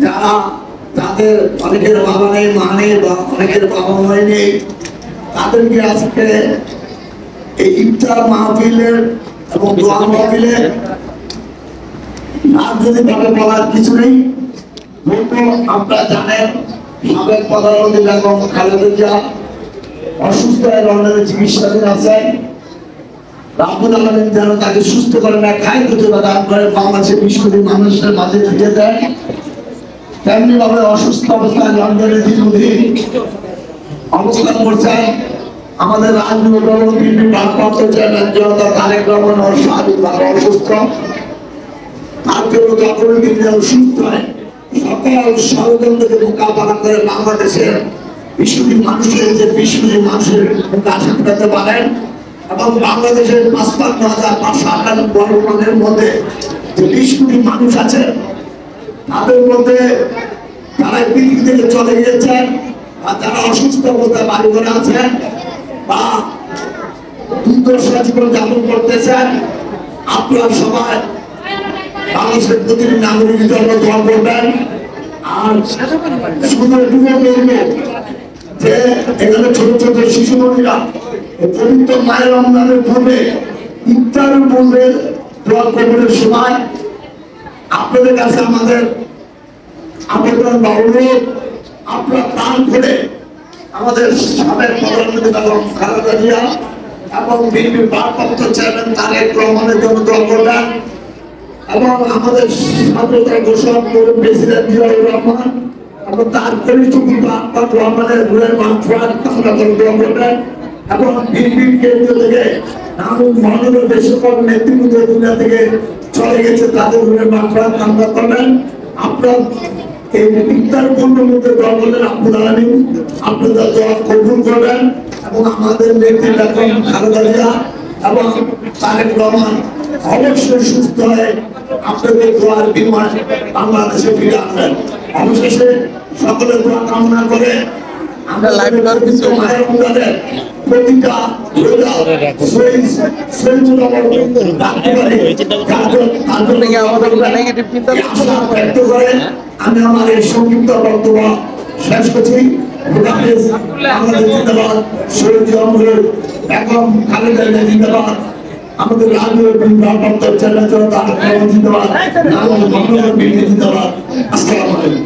যারা তাদের অনেকের বাবা নেই, মা নেই, বা অনেকের বাবা মা নেই, তাদেরকে আজকে এই ইফতার মাহফিলের এবং দোয়া মাহফিলের আর যদি তাকে বলার কিছু নেই। বলতো আপনারা জানেন সাবেক প্রধানমন্ত্রী বেগম খালেদা জিয়া অসুস্থ হয়ে লন্ডনে চিকিৎসাধীন আছেন। রাব্বুল আলামিন যেন তাকে সুস্থ করে না খায় প্রতিভা দান করে বাংলাদেশের 20 কোটি মানুষের মাঝে ফিরে দেয়। তেমনি ভাবে অসুস্থ অবস্থায় লন্ডনে দীর্ঘদিন অবস্থান করছেন আমাদের রাজনৈতিক দল বিএনপির ভারপ্রাপ্ত চেয়ারম্যান জনতা তারেক রহমান স্বাভাবিকভাবে অসুস্থ। তার জন্য যখনই তিনি যেন সুস্থ হয় সকল ষড়যন্ত্রকে মোকাবেলা করে বাংলাদেশের 20 কোটি মানুষের যে 20 কোটি মানুষের মুখে হাসি ফোটাতে পারেন এবং বাংলাদেশের 55,558 বর্গমাইলের মধ্যে যে 20 কোটি মানুষ আছে তাদের মধ্যে যারা পৃথিবী থেকে চলে গিয়েছেন বা যারা অসুস্থ অবস্থায় বাড়ি ঘরে আছেন বা দুর্দশা জীবন যাপন করতেছেন, আপনারা সবাই বাংলাদেশের প্রতিটি নাগরিকের জন্য দোয়া করবেন। আর শুধু এটুকু বলবো যে এখানে ছোট ছোট শিশু মন্দিরা পবিত্র মায়ের রমজানের পূর্বে ইফতারের পূর্বে দোয়া কবুলের সময় আপনাদের কাছে আমাদের আবেদন বা অনুরোধ, আপনারা প্রাণ করে আমাদের সাবেক প্রধানমন্ত্রী বেগম খালেদা জিয়া এবং বিএনপির ভারপ্রাপ্ত চেয়ারম্যান তারেক রহমানের জন্য দোয়া করবেন এবং আমাদের স্বাধীনতা ঘোষণা করুন প্রেসিডেন্ট জিয়াউর রহমান এবং তার কনিষ্ঠ পুত্র আক্তার রহমানের রুহের মাগফিরাত কামনা করে দোয়া করবেন এবং বিএনপির কেন্দ্র থেকে মাননীয় যে সকল নেতৃবৃন্দ দুনিয়া থেকে চলে গেছে তাদের রুহের মাগফিরাত কামনা করবেন। আপনার এই ইফতার পূর্ণের মধ্যে দোয়া করলেন রাব্বুল আলামিন আপনাদের দোয়া কবুল করবেন এবং আমাদের নেত্রী বেগম খালেদা জিয়া এবং তারেক রহমান অবশ্যই সুস্থ হয়ে আপনাদের দোয়ার বিনিময়ে বাংলাদেশে ফিরে আসবেন। অবশেষে সকলের দোয়া কামনা করে আমরা লাইভ করার কিছু প্রতিটা আমি আমার এই সংক্ষিপ্ত বক্তব্য শেষ করছি। বেগম খালেদা জিয়া জিন্দাবাদ, আমাদের রাজনৈতিক ভারপ্রাপ্ত চেয়ারম্যান জনতা জিন্দাবাদ, জিন্দাবাদ। আসসালামু আলাইকুম।